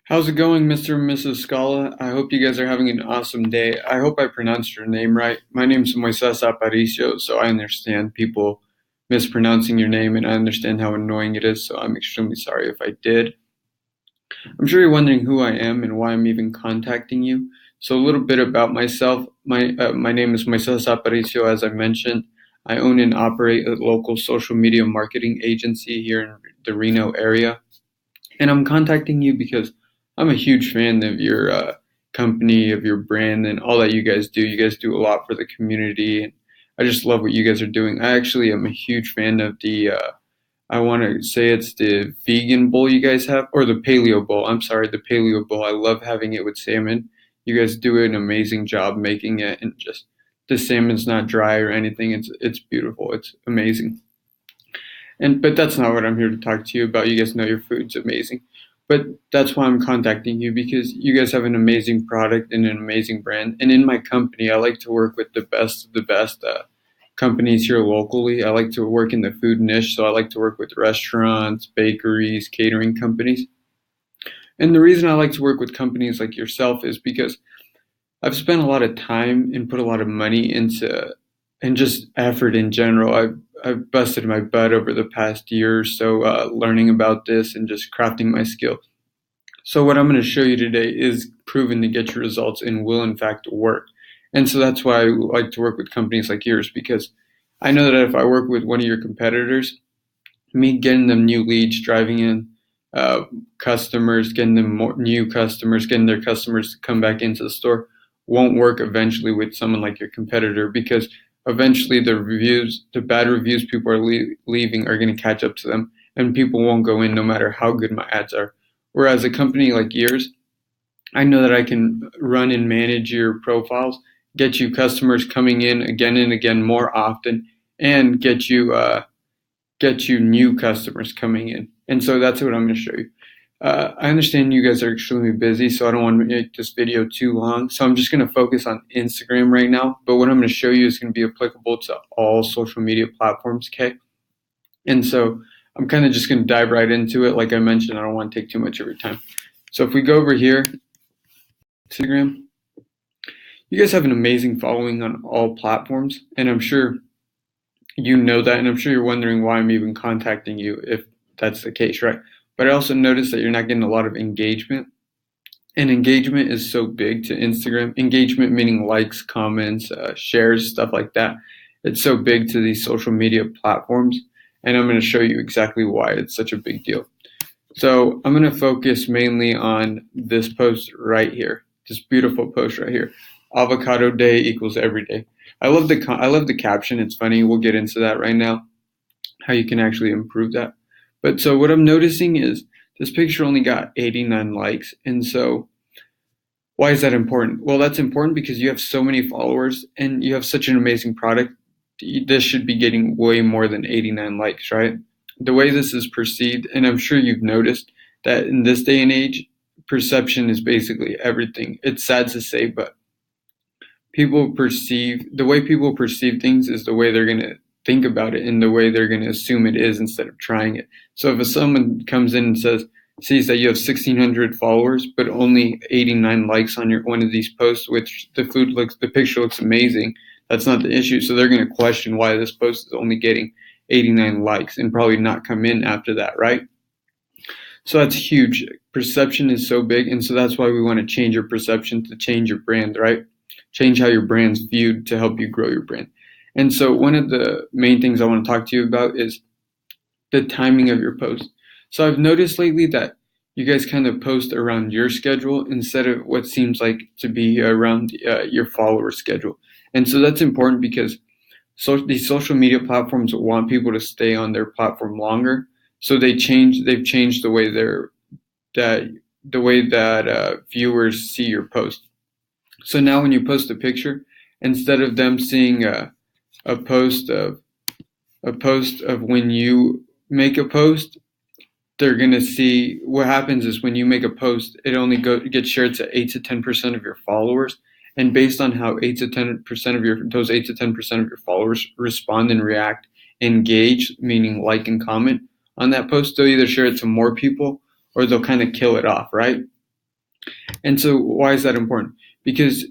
How's it going, Mr. and Mrs. Scala? I hope you guys are having an awesome day. I hope I pronounced your name right. My name's Moises Aparicio, so I understand people mispronouncing your name and I understand how annoying it is, so I'm extremely sorry if I did. I'm sure you're wondering who I am and why I'm even contacting you. So a little bit about myself. My name is Moises Aparicio, as I mentioned. I own and operate a local social media marketing agency here in the Reno area. And I'm contacting you because I'm a huge fan of your company, of your brand, and all that you guys do. You guys do a lot for the community, and I just love what you guys are doing. I actually am a huge fan of I want to say it's the vegan bowl you guys have, or the paleo bowl. I'm sorry, the paleo bowl. I love having it with salmon. You guys do an amazing job making it, and just the salmon's not dry or anything. It's beautiful. It's amazing. But that's not what I'm here to talk to you about. You guys know your food's amazing. But that's why I'm contacting you because you guys have an amazing product and an amazing brand. And in my company, I like to work with the best of the best companies here locally. I like to work in the food niche, so I like to work with restaurants, bakeries, catering companies. And the reason I like to work with companies like yourself is because I've spent a lot of time and put a lot of money into and just effort in general. I've busted my butt over the past year or so learning about this and just crafting my skill. So what I'm going to show you today is proven to get you results and will in fact work. And so that's why I like to work with companies like yours because I know that if I work with one of your competitors, me getting them new leads, driving in uh, customers, getting them more new customers, getting their customers to come back into the store won't work eventually with someone like your competitor because eventually the bad reviews people are leaving are going to catch up to them and people won't go in no matter how good my ads are. Whereas a company like yours, I know that I can run and manage your profiles, get you customers coming in again and again more often, and get you new customers coming in. And so that's what I'm going to show you. I understand you guys are extremely busy, so I don't want to make this video too long. So I'm just going to focus on Instagram right now. But what I'm going to show you is going to be applicable to all social media platforms, okay? And so I'm kind of just going to dive right into it. Like I mentioned, I don't want to take too much of your time. So if we go over here, Instagram, you guys have an amazing following on all platforms. And I'm sure you know that, and I'm sure you're wondering why I'm even contacting you if that's the case, right? But I also noticed that you're not getting a lot of engagement, and engagement is so big to Instagram. Engagement meaning likes, comments, shares, stuff like that. It's so big to these social media platforms, and I'm going to show you exactly why it's such a big deal. So I'm going to focus mainly on this post right here, this beautiful post right here. Avocado day equals every day. I love the caption. It's funny. We'll get into that right now, how you can actually improve that. But so what I'm noticing is this picture only got 89 likes. And so why is that important? Well, that's important because you have so many followers and you have such an amazing product. This should be getting way more than 89 likes, right? The way this is perceived, and I'm sure you've noticed that in this day and age, perception is basically everything. It's sad to say, but the way people perceive things is the way they're going to think about it and the way they're going to assume it is instead of trying it. So if someone comes in and sees that you have 1,600 followers, but only 89 likes on one of these posts, which the picture looks amazing, that's not the issue. So they're going to question why this post is only getting 89 likes and probably not come in after that, right? So that's huge. Perception is so big. And so that's why we want to change your perception to change your brand, right? Change how your brand's viewed to help you grow your brand. And so one of the main things I want to talk to you about is the timing of your post. So I've noticed lately that you guys kind of post around your schedule instead of what seems like to be around your follower schedule. And so that's important because these social media platforms want people to stay on their platform longer. So they've changed the way that viewers see your post. So now when you post a picture, instead of them seeing a post of when you make a post, they're gonna see what happens is when you make a post, it only gets shared to 8 to 10% of your followers, and based on how 8 to 10% of those 8 to 10% of your followers respond and react, engage, meaning like and comment on that post, they'll either share it to more people or they'll kind of kill it off, right? And so why is that important? Because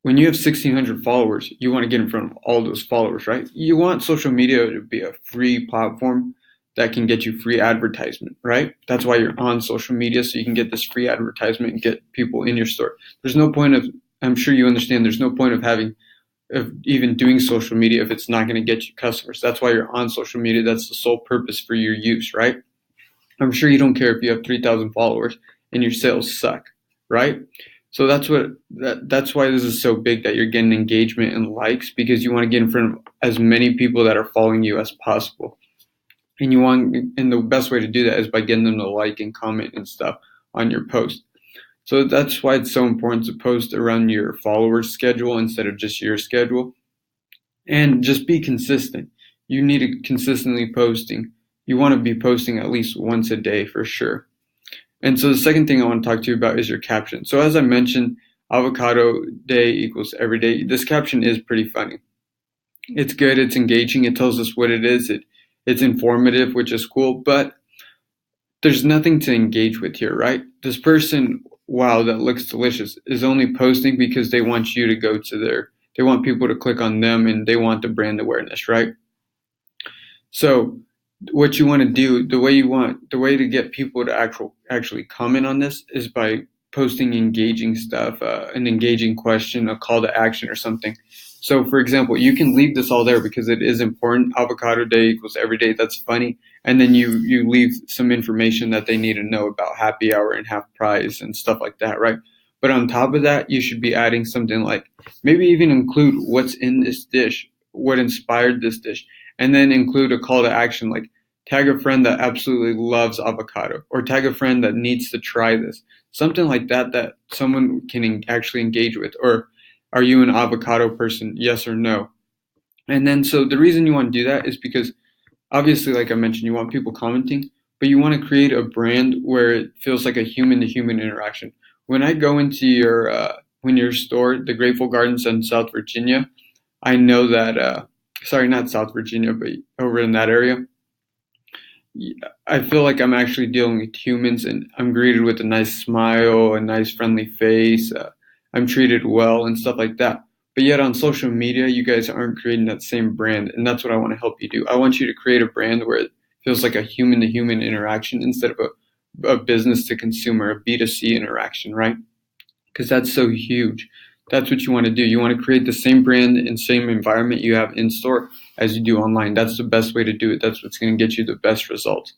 when you have 1,600 followers, you want to get in front of all those followers, right? You want social media to be a free platform that can get you free advertisement, right? That's why you're on social media, so you can get this free advertisement and get people in your store. There's no point of, I'm sure you understand, there's no point of even doing social media if it's not going to get you customers. That's why you're on social media. That's the sole purpose for your use, right? I'm sure you don't care if you have 3,000 followers and your sales suck, right? So that's why this is so big, that you're getting engagement and likes, because you want to get in front of as many people that are following you as possible. And the best way to do that is by getting them to like and comment and stuff on your post. So that's why it's so important to post around your followers' schedule instead of just your schedule. And just be consistent. You need to consistently posting. You want to be posting at least once a day for sure. And so the second thing I want to talk to you about is your caption. So as I mentioned, avocado day equals every day. This caption is pretty funny. It's good, it's engaging, it tells us what it is, it's informative, which is cool, but there's nothing to engage with here, right? This person, wow, that looks delicious, is only posting because they want you to go to they want people to click on them, and they want the brand awareness, right? So what you want to do, the way to get people to actually comment on this is by posting engaging stuff, an engaging question, a call to action or something. So for example, you can leave this all there because it is important. Avocado day equals every day. That's funny. And then you leave some information that they need to know about happy hour and half price and stuff like that, right? But on top of that, you should be adding something like, maybe even include what's in this dish, what inspired this dish, and then include a call to action, like tag a friend that absolutely loves avocado, or tag a friend that needs to try this, something like that, that someone can actually engage with. Or, are you an avocado person? Yes or no? And then, so the reason you want to do that is because obviously, like I mentioned, you want people commenting, but you want to create a brand where it feels like a human to human interaction. When I go into your store, the Greatful Gardens in South Virginia, I know that, sorry, not South Virginia, but over in that area, I feel like I'm actually dealing with humans, and I'm greeted with a nice smile, a nice friendly face. I'm treated well and stuff like that. But yet on social media, you guys aren't creating that same brand, and that's what I want to help you do. I want you to create a brand where it feels like a human to human interaction instead of a business to consumer, a B2C interaction, right? Because that's so huge. That's what you want to do. You want to create the same brand and same environment you have in store as you do online. That's the best way to do it. That's what's going to get you the best results.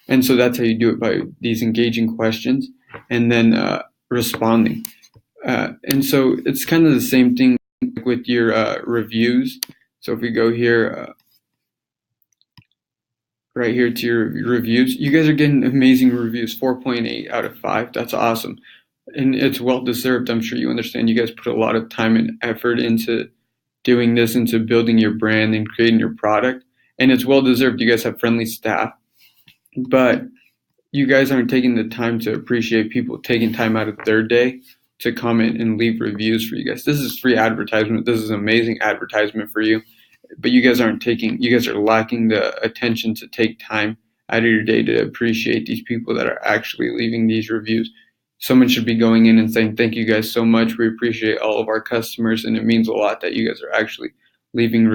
And so that's how you do it, by these engaging questions and then responding. And so it's kind of the same thing with your reviews. So if we go here, right here to your reviews, you guys are getting amazing reviews, 4.8 out of 5. That's awesome. And it's well deserved. I'm sure you understand. You guys put a lot of time and effort into doing this, into building your brand and creating your product. And it's well deserved. You guys have friendly staff. But you guys aren't taking the time to appreciate people taking time out of their day to comment and leave reviews for you guys. This is free advertisement. This is amazing advertisement for you. But you guys are lacking the attention to take time out of your day to appreciate these people that are actually leaving these reviews. Someone should be going in and saying, thank you guys so much. We appreciate all of our customers. And it means a lot that you guys are actually leaving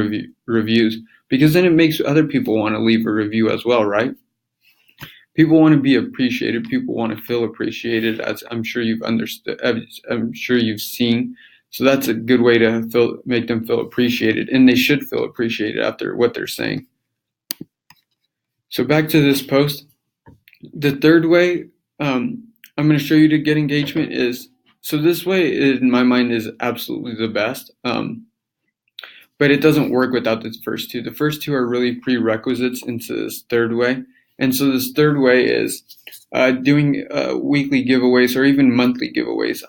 reviews, because then it makes other people want to leave a review as well, right? People want to be appreciated. People want to feel appreciated, as I'm sure you've understood. I'm sure you've seen. So that's a good way to make them feel appreciated, and they should feel appreciated after what they're saying. So back to this post. The third way I'm going to show you to get engagement is, so this way in my mind is absolutely the best, but it doesn't work without the first two. The first two are really prerequisites into this third way. And so this third way is doing weekly giveaways or even monthly giveaways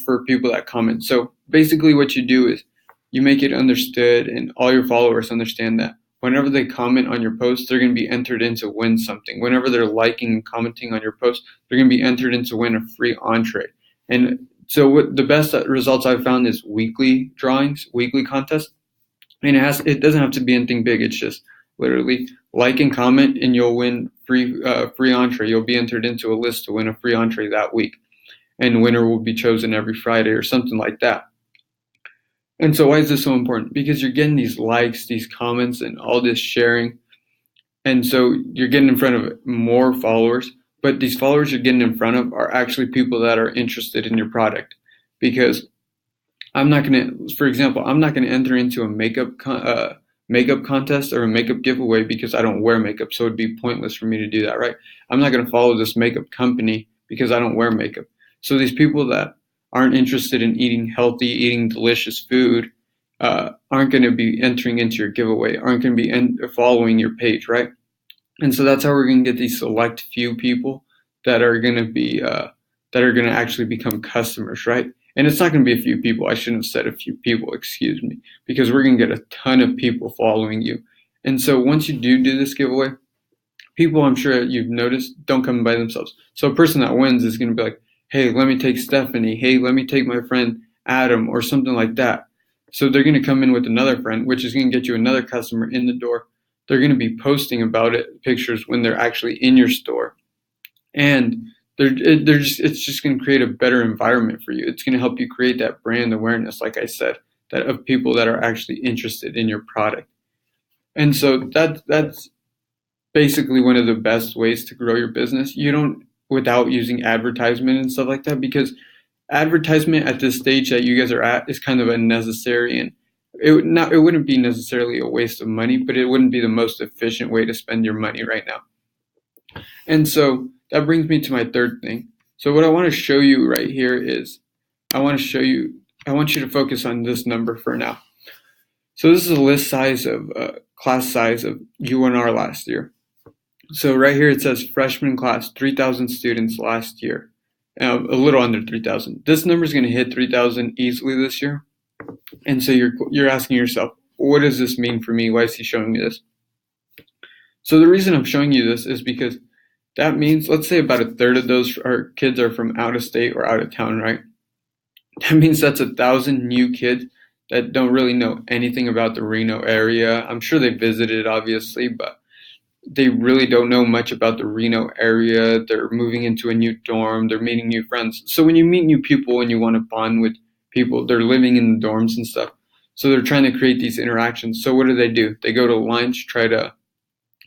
for people that comment. So basically what you do is you make it understood, and all your followers understand that whenever they comment on your post, they're going to be entered in to win something. Whenever they're liking and commenting on your post, they're going to be entered in to win a free entree. And so what the best results I've found is weekly drawings, weekly contests. And it doesn't have to be anything big. It's just literally like and comment, and you'll win free entree. You'll be entered into a list to win a free entree that week. and winner will be chosen every Friday or something like that. And so why is this so important? Because you're getting these likes, these comments, and all this sharing. And so you're getting in front of more followers, but these followers you're getting in front of are actually people that are interested in your product. Because I'm not going to, for example, I'm not going to enter into a makeup contest or a makeup giveaway because I don't wear makeup. So it'd be pointless for me to do that, right? I'm not going to follow this makeup company because I don't wear makeup. So these people that aren't interested in eating healthy, eating delicious food, aren't going to be entering into your giveaway, aren't going to be following your page, right? And so that's how we're going to get these select few people that are going to be that are going to actually become customers, right? And it's not going to be a few people. I shouldn't have said a few people, excuse me, because we're going to get a ton of people following you. And so once you do this giveaway, people, I'm sure you've noticed, don't come by themselves. So a person that wins is going to be like, hey, let me take Stephanie. Hey, let me take my friend Adam, or something like that. So they're going to come in with another friend, which is going to get you another customer in the door. They're going to be posting about it, pictures, when they're actually in your store. And it's just going to create a better environment for you. It's going to help you create that brand awareness, like I said, that of people that are actually interested in your product. And so that's basically one of the best ways to grow your business. You don't, without using advertisement and stuff like that, because advertisement at this stage that you guys are at is kind of unnecessary, and it wouldn't be necessarily a waste of money, but it wouldn't be the most efficient way to spend your money right now. And so that brings me to my third thing. So what I want to show you right here is I want you to focus on this number for now. So this is a list size of class size of UNR last year. So right here it says freshman class, 3,000 students last year, a little under 3,000. This number is going to hit 3,000 easily this year. And so you're asking yourself, what does this mean for me? Why is he showing me this? So the reason I'm showing you this is because that means, let's say about a third of those kids are from out of state or out of town, right? That means that's 1,000 new kids that don't really know anything about the Reno area. I'm sure they visited, obviously, but they really don't know much about the Reno area. They're moving into a new dorm. They're meeting new friends. So when you meet new people and you want to bond with people, they're living in the dorms and stuff. So they're trying to create these interactions. So what do? They go to lunch, try to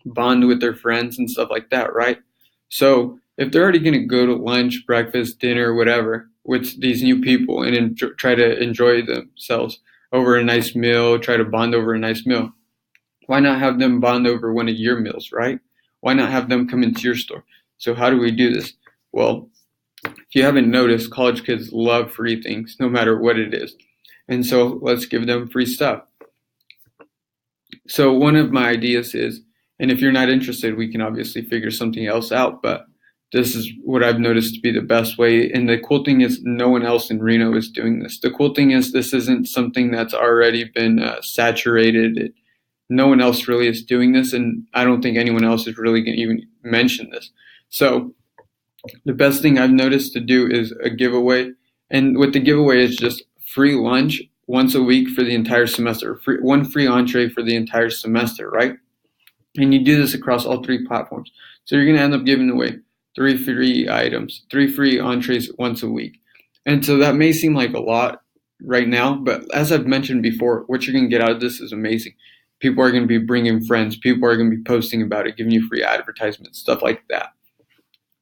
bond with their friends and stuff like that, right? So if they're already going to go to lunch, breakfast, dinner, whatever, with these new people and try to enjoy themselves over a nice meal, try to bond over a nice meal, why not have them bond over one of your meals, right? Why not have them come into your store? So how do we do this? Well, if you haven't noticed, college kids love free things, no matter what it is. And so let's give them free stuff. So one of my ideas is, and if you're not interested, we can obviously figure something else out, but this is what I've noticed to be the best way. And the cool thing is no one else in Reno is doing this. The cool thing is this isn't something that's already been saturated. No one else really is doing this, and I don't think anyone else is really going to even mention this. So the best thing I've noticed to do is a giveaway. And what the giveaway is, just free lunch once a week for the entire semester, one free entree for the entire semester, right? And you do this across all three platforms. So you're going to end up giving away 3 free items, 3 free entrees once a week. And so that may seem like a lot right now, but as I've mentioned before, what you're going to get out of this is amazing. People are going to be bringing friends. People are going to be posting about it, giving you free advertisements, stuff like that.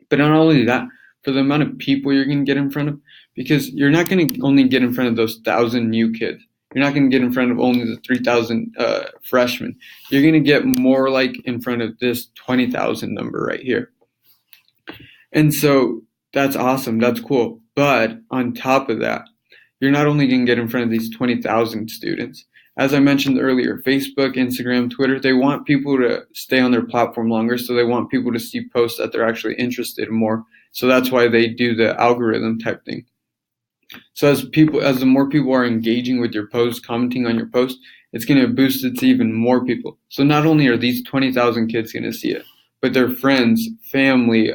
But not only that, for the amount of people you're going to get in front of, because you're not going to only get in front of those 1,000 new kids. You're not going to get in front of only the 3,000 freshmen. You're going to get more like in front of this 20,000 number right here. And so that's awesome. That's cool. But on top of that, you're not only going to get in front of these 20,000 students. As I mentioned earlier, Facebook, Instagram, Twitter, they want people to stay on their platform longer. So they want people to see posts that they're actually interested in more. So that's why they do the algorithm type thing. So as the more people are engaging with your post, commenting on your post, it's going to boost it to even more people. So not only are these 20,000 kids going to see it, but their friends, family,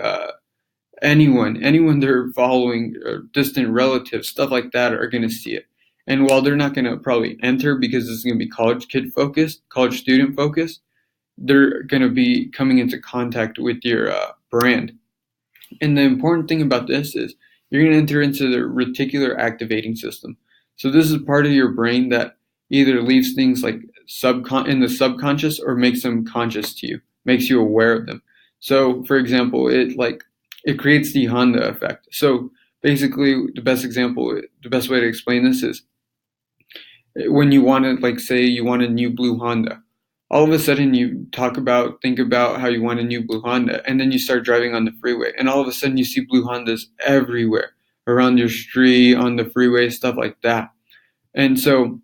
anyone they're following, or distant relatives, stuff like that, are going to see it. And while they're not going to probably enter because this is going to be college student focused, they're going to be coming into contact with your brand. And the important thing about this is you're going to enter into the reticular activating system. So this is part of your brain that either leaves things like in the subconscious or makes them conscious to you, makes you aware of them. So for example, it creates the Honda effect. So basically the best way to explain this is when you want to, like, say you want a new blue Honda, all of a sudden you think about how you want a new blue Honda, and then you start driving on the freeway, and all of a sudden you see blue Hondas everywhere around your street, on the freeway, stuff like that. And so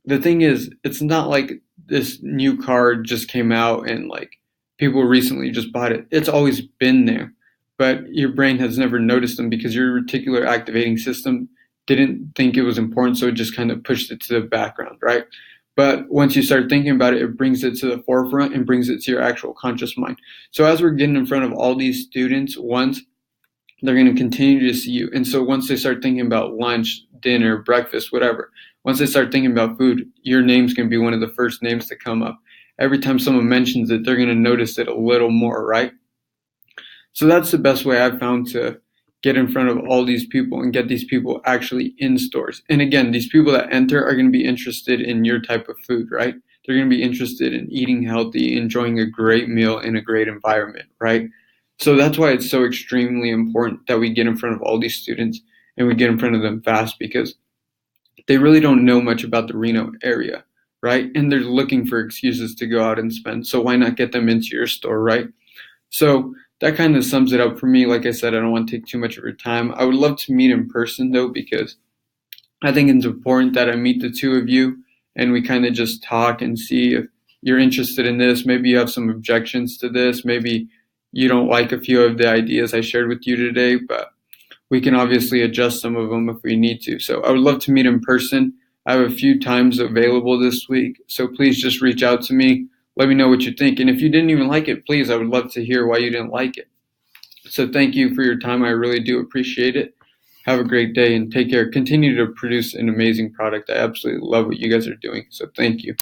the thing is, it's not like this new car just came out and like people recently just bought it. It's always been there, but your brain has never noticed them because your reticular activating system didn't think it was important, so it just kind of pushed it to the background, right? But once you start thinking about it, it brings it to the forefront and brings it to your actual conscious mind. So as we're getting in front of all these students, once they're going to continue to see you. And so once they start thinking about lunch, dinner, breakfast, whatever, once they start thinking about food, your name's going to be one of the first names to come up. Every time someone mentions it, they're going to notice it a little more, right? So that's the best way I've found to get in front of all these people and get these people actually in stores. And again, these people that enter are going to be interested in your type of food, right? They're going to be interested in eating healthy, enjoying a great meal in a great environment, right? So that's why it's so extremely important that we get in front of all these students and we get in front of them fast, because they really don't know much about the Reno area, right? And they're looking for excuses to go out and spend. So why not get them into your store, right? So that kind of sums it up for me. Like I said, I don't want to take too much of your time. I would love to meet in person though, because I think it's important that I meet the two of you and we kind of just talk and see if you're interested in this. Maybe you have some objections to this. Maybe you don't like a few of the ideas I shared with you today, but we can obviously adjust some of them if we need to. So I would love to meet in person. I have a few times available this week, so please just reach out to me. Let me know what you think. And if you didn't even like it, please, I would love to hear why you didn't like it. So thank you for your time. I really do appreciate it. Have a great day and take care. Continue to produce an amazing product. I absolutely love what you guys are doing. So thank you.